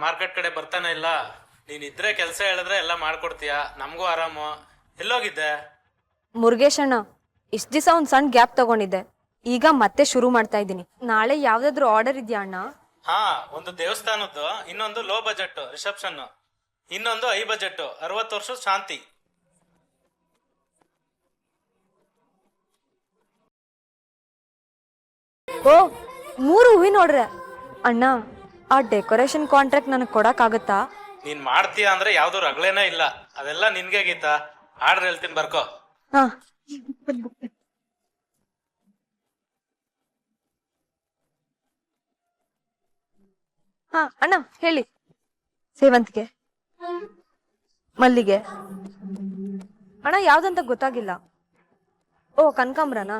Market ಕಡೆ ಬರ್ತಾನೆ ಇಲ್ಲ. ನೀನ್ ಇದ್ರೆ ಕೆಲಸ ಹೇಳಿದ್ರೆ ಎಲ್ಲ ಮಾಡ್ಕೊಡ್ತೀಯ, ನಮಗೂ ಆರಾಮು. ಎಲ್ಲೋಗಿದ್ದೆ? ಮುರುಗೇಶ್ ಅಣ್ಣ, ಇಷ್ಟ ದಿವಸ ಒಂದ್ ಸಣ್ಣ ಗ್ಯಾಪ್ ತಗೊಂಡಿದ್ದೆ. ಈಗ ಮತ್ತೆ ಶುರು ಮಾಡ್ತಾ ಇದ್ದೀನಿ. ನಾಳೆ ಯಾವ್ದಾದ್ರು ಆರ್ಡರ್ ಇದೆಯಾ ಅಣ್ಣ? ಹಾ, ಒಂದು ದೇವಸ್ಥಾನದ್ದು, ಇನ್ನೊಂದು ಲೋ ಬಜೆಟ್ ರಿಸೆಪ್ಷನ್, ಇನ್ನೊಂದು ಹೈ ಬಜೆಟ್ 60 ವರ್ಷದ ಶಾಂತಿ. ಓ, 3 ಹೂವಿನ ಆರ್ಡ್ರೆ. ಅಣ್ಣ, ಆ ಡೆಕೋರೇಷನ್ ಕಾಂಟ್ರಾಕ್ಟ್ ನನಗೆ ಕೊಡಕ್ಕಾಗತ್ತಾ? ನೀನ್ ಮಾಡ್ತೀಯ ಅಂದ್ರೆ ಯಾವ್ದು ರಗಳೆನೇ ಇಲ್ಲ. ಅದೆಲ್ಲ ನಿನ್ಗೆ ಗೀತಾ. ಆರ್ಡರ್ ಹೇಳ್ತೀನಿ, ಬರ್ಕೋ. ಹಾ. ಹಾ ಅಣ್ಣ ಹೇಳಿ. ಸೇವಂತಿಗೆ, ಮಲ್ಲಿಗೆ. ಅಣ್ಣ ಯಾವ್ದಂತ ಗೊತ್ತಾಗಿಲ್ಲ. ಓ, ಕನಕಾಂಬ್ರನಾ?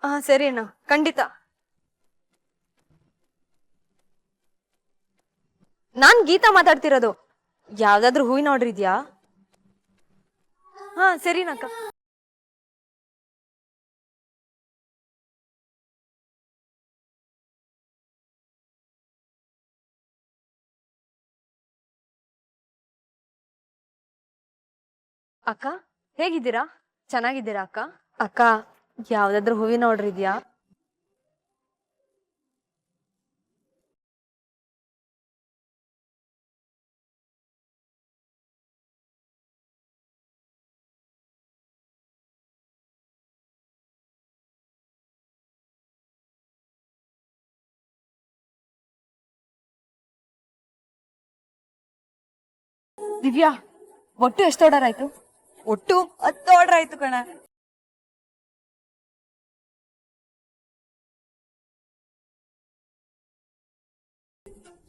ಹಾ ಸರಿ ಅಣ್ಣ, ಖಂಡಿತ. ನಾನ್ ಗೀತಾ ಮಾತಾಡ್ತಿರೋದು. ಯಾವ್ದಾದ್ರು ಹೂವಿನ ಆರ್ಡರ್ ಇದೆಯಾ? ಹಾ ಸರಿನಕ್ಕ. ಅಕ್ಕ ಹೇಗಿದ್ದೀರಾ? ಚೆನ್ನಾಗಿದ್ದೀರಾ ಅಕ್ಕ? ಅಕ್ಕ, ಯಾವ್ದಾದ್ರು ಹೂವಿನ ಆರ್ಡರ್ ಇದೆಯಾ? ದಿವ್ಯಾ, ಒಟ್ಟು ಎಷ್ಟು ಆರ್ಡರ್ ಆಯ್ತು? ಒಟ್ಟು 10 ಆರ್ಡರ್ ಆಯ್ತು ಕಣ.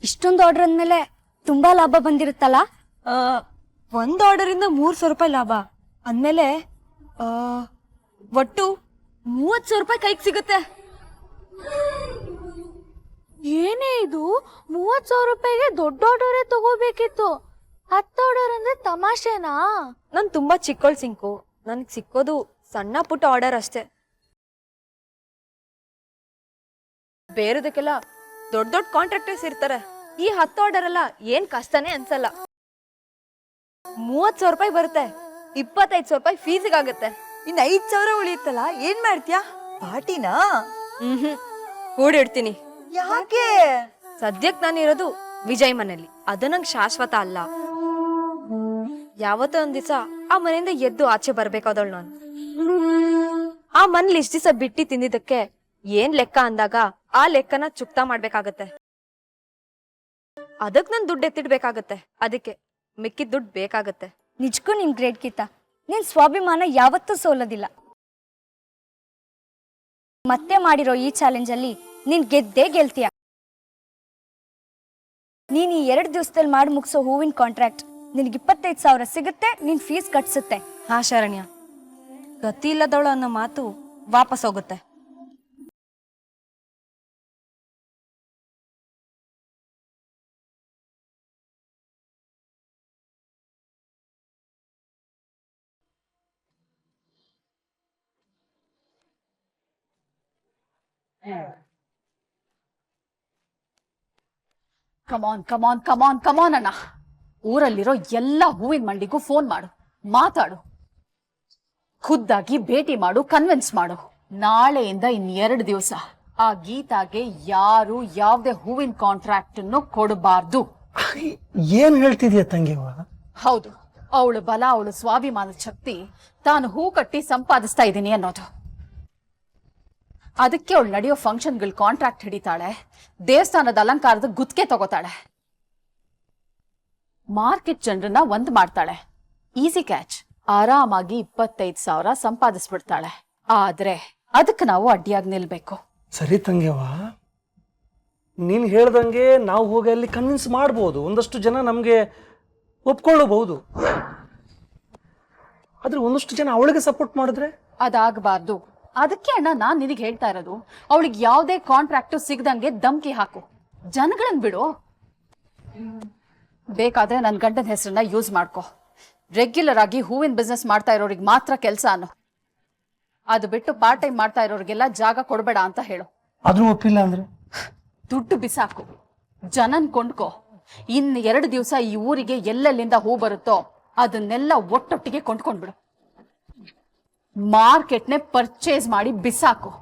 ಇಷ್ಟೊಂದು ಆರ್ಡರ್ ಅಂದ್ಮೇಲೆ ತುಂಬಾ ಲಾಭ ಬಂದಿರುತ್ತಲ್ಲ? ಒಂದ್ ಆರ್ಡರ್ ಇಂದ 300 ರೂಪಾಯಿ ಲಾಭ ಅಂದ್ಮೇಲೆ ಒಟ್ಟು 30,000 ರೂಪಾಯಿ ಕೈಗೆ ಸಿಗುತ್ತೆ. ಏನೇ ಇದು, 30,000 ರೂಪಾಯಿಗೆ ದೊಡ್ಡ ಆರ್ಡರೇ ತಗೋಬೇಕಿತ್ತು. 10 ಆರ್ಡರ್ ಅಂದ್ರೆ ತಮಾಷೆನಾ? ನಾನ್ ತುಂಬಾ ಚಿಕ್ಕೋಳ್ ಸಿಂಕು. ನನ್ಗೆ ಸಿಕ್ಕೋದು ಸಣ್ಣ ಪುಟ್ಟ ಆರ್ಡರ್ ಅಷ್ಟೇ. ಬೇರೆದಕ್ಕೆಲ್ಲ ದೊಡ್ಡ ದೊಡ್ಡ ಕಾಂಟ್ರಾಕ್ಟರ್ಸ್ ಇರ್ತಾರೆ. ಈ 10 ಆರ್ಡರ್ ಎಲ್ಲ ಏನ್ ಕಷ್ಟನೇ ಅನ್ಸಲ್ಲ. 30,000 ರೂಪಾಯಿ ಬರುತ್ತೆ. 25,000 ರೂಪಾಯಿ ಫೀಸಿಗಾಗುತ್ತೆ. ಇನ್ನು 5,000 ಉಳಿಯುತ್ತಲ್ಲ, ಏನ್ ಮಾಡ್ತೀಯಾ? ಪಾರ್ಟಿನಾ? ಕೂಡಿಡ್ತೀನಿ. ಯಾಕೆ? ಸದ್ಯಕ್ ನಾನಿರೋದು ವಿಜಯ್ ಮನೇಲಿ. ಅದು ನಂಗೆ ಶಾಶ್ವತ ಅಲ್ಲ. ಯಾವತ್ತೋ ಒಂದ್ ದಿವಸ ಆ ಮನೆಯಿಂದ ಎದ್ದು ಆಚೆ ಬರ್ಬೇಕಾದವಳು ನಾನು. ಆ ಮನೇಲಿ ಇಷ್ಟ ದಿವಸ ಬಿಟ್ಟಿ ತಿಂದಿದ್ದಕ್ಕೆ ಏನ್ ಲೆಕ್ಕ ಅಂದಾಗ ಆ ಲೆಕ್ಕನ ಚುಕ್ತಾ ಮಾಡ್ಬೇಕಾಗತ್ತೆ. ಅದಕ್ ನನ್ ದುಡ್ಡು ಎತ್ತಿಡ್ಬೇಕಾಗತ್ತೆ. ಅದಕ್ಕೆ ಮಿಕ್ಕಿದ ದುಡ್ಡು ಬೇಕಾಗತ್ತೆ. ನಿಜಕ್ಕೂ ನಿನ್ ಗ್ರೇಟ್ ಗೀತಾ. ನಿನ್ ಸ್ವಾಭಿಮಾನ ಯಾವತ್ತೂ ಸೋಲೋದಿಲ್ಲ. ಮತ್ತೆ ಮಾಡಿರೋ ಈ ಚಾಲೆಂಜ್ ಅಲ್ಲಿ ನೀನ್ ಗೆದ್ದೇ ಗೆಲ್ತೀಯ. ನೀನ್ ಈ 2 ದಿವಸದಲ್ಲಿ ಮಾಡಿ ಮುಗಿಸೋ ಹೂವಿನ ಕಾಂಟ್ರಾಕ್ಟ್ ನಿನ್ಗೆ 25,000 ಸಿಗುತ್ತೆ. ನಿನ್ ಫೀಸ್ ಕಟ್ಸುತ್ತೆ. ಹಾ ಶರಣ್ಯ, ಗತಿ ಇಲ್ಲದವಳು ಅನ್ನೋ ಮಾತು ವಾಪಸ್ ಹೋಗುತ್ತೆ. ಕಮಾನ್ ಕಮಾನ್ ಕಮಾನ್ ಕಮಾನ್ ಅಣ್ಣ, ಊರಲ್ಲಿರೋ ಎಲ್ಲ ಹೂವಿನ ಮಂಡಿಗೂ ಫೋನ್ ಮಾಡು, ಮಾತಾಡು, ಖುದ್ದಾಗಿ ಭೇಟಿ ಮಾಡು, ಕನ್ವಿನ್ಸ್ ಮಾಡು. ನಾಳೆಯಿಂದ 2 ದಿವಸ ಆ ಗೀತಾಗೆ ಯಾರು ಯಾವ್ದೇ ಹೂವಿನ ಕಾಂಟ್ರಾಕ್ಟ್ ಅನ್ನು ಕೊಡಬಾರ್ದು. ಏನ್ ಹೇಳ್ತಿದ್ಯಾ ತಂಗಿವ? ಹೌದು, ಅವಳು ಬಲ, ಅವಳು ಸ್ವಾಭಿಮಾನದ ಶಕ್ತಿ ತಾನು ಹೂ ಕಟ್ಟಿ ಸಂಪಾದಿಸ್ತಾ ಇದ್ದೀನಿ ಅನ್ನೋದು. ಅದಕ್ಕೆ ಅವಳು ನಡೆಯೋ ಫಂಕ್ಷನ್ಗಳು ಕಾಂಟ್ರಾಕ್ಟ್ ಹಿಡಿತಾಳೆ, ದೇವಸ್ಥಾನದ ಅಲಂಕಾರದ ಗುತ್ತಿಗೆ ತಗೋತಾಳೆ, ಮಾರ್ಕೆಟ್ ಜನರನ್ನ ಒಂದ್ ಮಾಡ್ತಾಳೆ. ಈಸಿ ಕ್ಯಾಚ್, ಆರಾಮಾಗಿ 25,000 ಸಂಪಾದಿಸ್ಬಿಡ್ತಾಳೆ. ಆದ್ರೆ ಅದಕ್ಕೆ ನಾವು ಅಡ್ಡಿಯಾಗಿ ನಿಲ್ಬೇಕು. ಸರಿ ತಂಗಿವ, ನೀನ್ ಹೇಳ್ದಂಗೆ ನಾವು ಹೋಗಿ ಅಲ್ಲಿ ಕನ್ವಿನ್ಸ್ ಮಾಡ್ಬೋದು. ಒಂದಷ್ಟು ಜನ ನಮ್ಗೆ ಒಪ್ಕೊಳ್ಳಬಹುದು. ಆದ್ರೆ ಒಂದಷ್ಟು ಜನ ಅವಳಿಗೆ ಸಪೋರ್ಟ್ ಮಾಡಿದ್ರೆ ಅದಾಗಬಾರ್ದು. ಅದಕ್ಕೆ ಅಣ್ಣ ನಾನ್ ನಿನಗೆ ಹೇಳ್ತಾ ಇರೋದು, ಅವಳಿಗೆ ಯಾವ್ದೇ ಕಾಂಟ್ರಾಕ್ಟ್ ಸಿಗದಂಗೆ ಧಮ್ಕಿ ಹಾಕು, ಜನಗಳನ್ನ ಬಿಡು. ಬೇಕಾದ್ರೆ ನನ್ ಗಂಡನ ಹೆಸರನ್ನ ಯೂಸ್ ಮಾಡ್ಕೊ. ರೆಗ್ಯುಲರ್ ಆಗಿ ಹೂವಿನ ಬಿಸ್ನೆಸ್ ಮಾಡ್ತಾ ಇರೋರಿಗೆ ಮಾತ್ರ ಕೆಲಸ ಅನ್ನೋ. ಅದು ಬಿಟ್ಟು ಪಾರ್ಟ್ ಟೈಮ್ ಮಾಡ್ತಾ ಇರೋರಿಗೆಲ್ಲ ಜಾಗ ಕೊಡಬೇಡ ಅಂತ ಹೇಳು. ಆದ್ರೂ ಒಪ್ಪಿಲ್ಲ ಅಂದ್ರೆ ದುಡ್ಡು ಬಿಸಾಕು, ಜನನ್ ಕೊಂಡ್ಕೋ. ಇನ್ 2 ದಿವಸ ಈ ಊರಿಗೆ ಎಲ್ಲೆಲ್ಲಿಂದ ಹೂ ಬರುತ್ತೋ ಅದನ್ನೆಲ್ಲ ಒಟ್ಟೊಟ್ಟಿಗೆ ಕೊಂಡ್ಕೊಂಡ್ಬಿಡು. ಮಾರ್ಕೆಟ್ನೆ ಪರ್ಚೇಸ್ ಮಾಡಿ ಬಿಸಾಕು.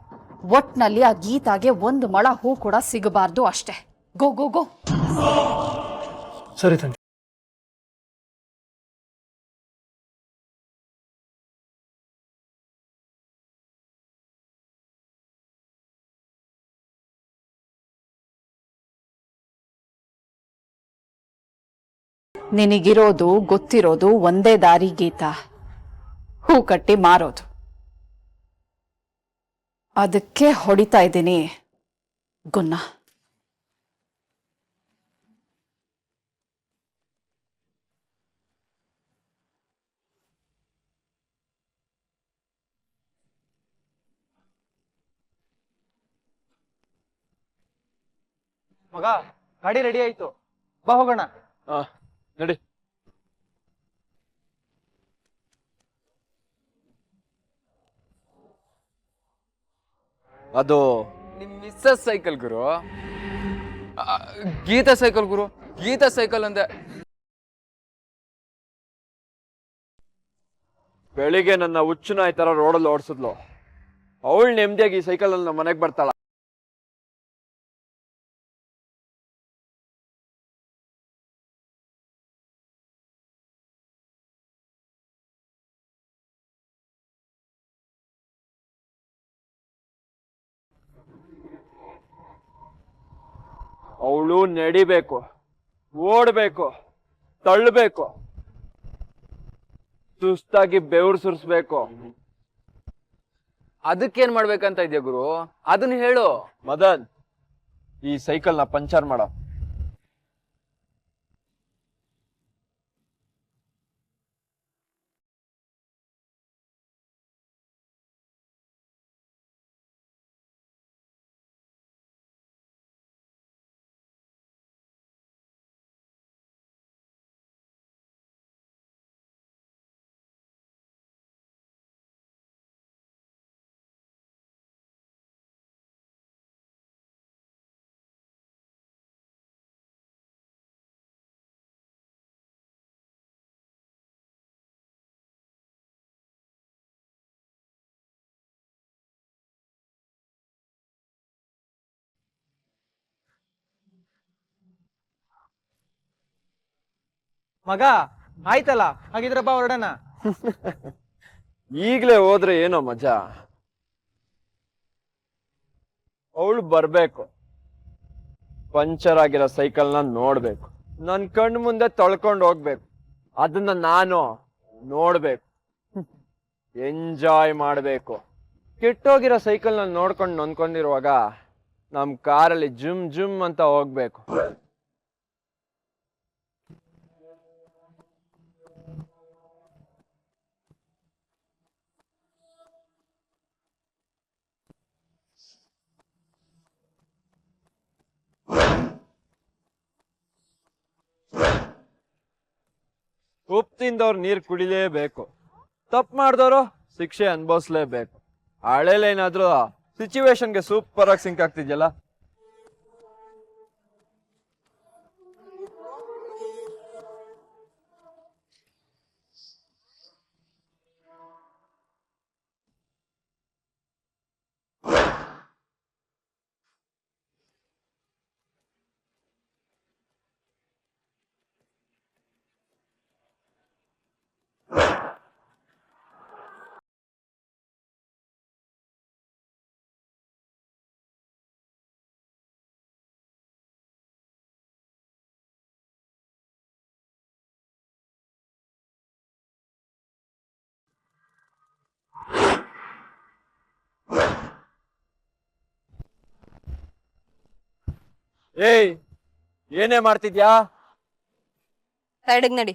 ಒಟ್ನಲ್ಲಿ ಆ ಗೀತಾಗೆ 1 ಮೊಳ ಹೂ ಕೂಡ ಸಿಗಬಾರ್ದು ಅಷ್ಟೇ. ಗೋ ಗೋ ಗೋ. ಸರಿ ತಂಗಿ. ನಿನಗಿರೋದು ಗೊತ್ತಿರೋದು ಒಂದೇ ದಾರಿ ಗೀತಾ, ಹೂ ಕಟ್ಟಿ ಮಾರೋದು. ಅದಕ್ಕೆ ಹೊಡಿತಾ ಇದ್ದೀನಿ ಗುನ್ನ. ಮಗ, ಗಾಡಿ ರೆಡಿ ಆಯ್ತು, ಬಾ ಹೋಗೋಣ. ನಡಿ. ಅದು ನಿಮ್ ಮಿಸ್ಸಸ್ ಸೈಕಲ್ ಗುರು. ಗೀತಾ ಸೈಕಲ್ ಗುರು, ಗೀತಾ ಸೈಕಲ್ ಅಂದೆ. ಬೆಳಿಗ್ಗೆ ನನ್ನ ಹುಚ್ಚು ನಾಯಿ ತರ ರೋಡಲ್ಲಿ ಓಡಿಸಿದ್ಲು. ಅವಳು ನೆಮ್ಮದಿಯಾಗಿ ಈ ಸೈಕಲ್ ಅಲ್ಲಿ ನಮ್ಮ ಮನೆಗೆ ಬರ್ತಾಳ. ಅವಳು ನಡಿಬೇಕು, ಓಡಬೇಕು, ತಳ್ಳಬೇಕು, ಸುಸ್ತಾಗಿ ಬೆವರು ಸುರಿಸ್ಬೇಕು. ಅದಕ್ಕೇನ್ ಮಾಡ್ಬೇಕಂತ ಇದೆಯಾ ಗುರು, ಅದನ್ನ ಹೇಳು. ಮದನ್, ಈ ಸೈಕಲ್ ನ ಪಂಚರ್ ಮಾಡ. ಮಗ, ಆಯ್ತಲ್ಲ, ಹಾಗಿದ್ರೆ ಬಾ ಹೊರಡೋಣ. ಈಗ್ಲೇ ಹೋದ್ರೆ ಏನೋ ಮಜಾ. ಅವಳು ಬರ್ಬೇಕು, ಪಂಚರ್ ಆಗಿರೋ ಸೈಕಲ್ ನ ನೋಡ್ಬೇಕು, ನನ್ ಕಣ್ಣು ಮುಂದೆ ತೊಳ್ಕೊಂಡು ಹೋಗ್ಬೇಕು, ಅದನ್ನ ನಾನು ನೋಡ್ಬೇಕು, ಎಂಜಾಯ್ ಮಾಡ್ಬೇಕು. ಕೆಟ್ಟೋಗಿರೋ ಸೈಕಲ್ ನ ನೋಡ್ಕೊಂಡು ನೊಂದ್ಕೊಂಡಿರುವಾಗ ನಮ್ ಕಾರಲ್ಲಿ ಜುಮ್ ಜುಮ್ ಅಂತ ಹೋಗ್ಬೇಕು. ಉಪ್ಪು ತಿಂದವ್ರು ನೀರ್ ಕುಡಿಲೇಬೇಕು, ತಪ್ಪು ಮಾಡಿದವರು ಶಿಕ್ಷೆ ಅನುಭವಿಸ್ಲೇಬೇಕು. ಹಳೇಲೇನಾದ್ರೂ ಸಿಚುವೇಶನ್ಗೆ ಸೂಪರ್ ಆಗಿ ಸಿಂಕ್ ಆಗ್ತಿದ್ಯಲ್ಲ. ಏಯ್, ಏನೇ ಮಾಡ್ತಿದ್ಯಾ? ಸೈಡಿಗೆ ನಡಿ.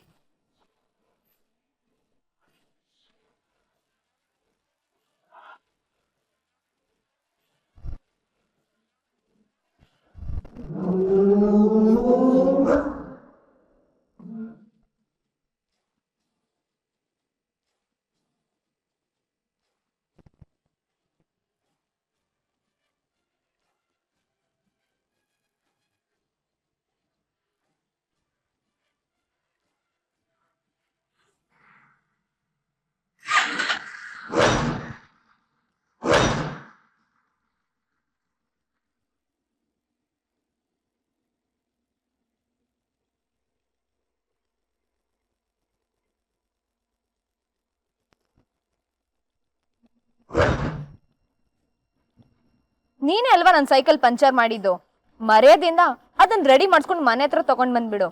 ನೀನೇ ಅಲ್ವಾ ನನ್ ಸೈಕಲ್ ಪಂಚರ್ ಮಾಡಿದ್ದು. ಮರ್ಯಾದೆಯಿಂದ ಅದನ್ನ ರೆಡಿ ಮಾಡ್ಸ್ಕೊಂಡು ಮನೆ ಹತ್ರ ತಗೊಂಡ್ ಬಂದ್ಬಿಡು.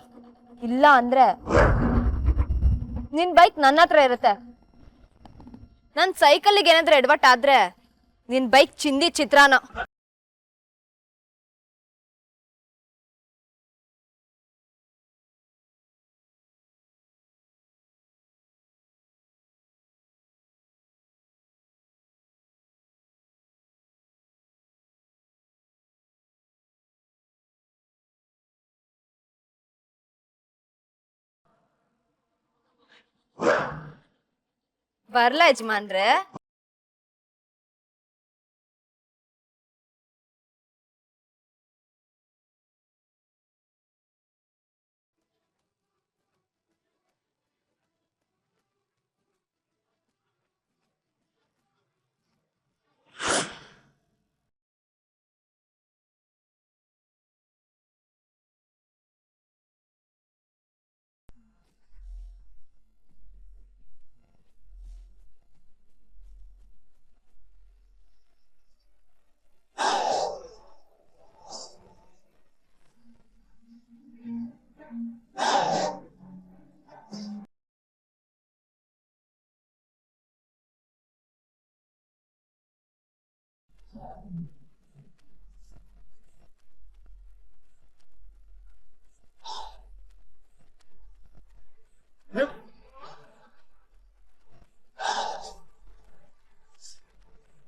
ಇಲ್ಲ ಅಂದ್ರೆ ನಿನ್ ಬೈಕ್ ನನ್ನ ಹತ್ರ ಇರುತ್ತೆ. ನನ್ ಸೈಕಲ್ಗೆ ಏನಾದ್ರೂ ಎಡವಟ್ ಆದ್ರೆ ನಿನ್ ಬೈಕ್ ಚಿಂದಿ ಚಿತ್ರಾನ. ಬರ್ಲಾ ಯಜಮಾನ್ರೆ?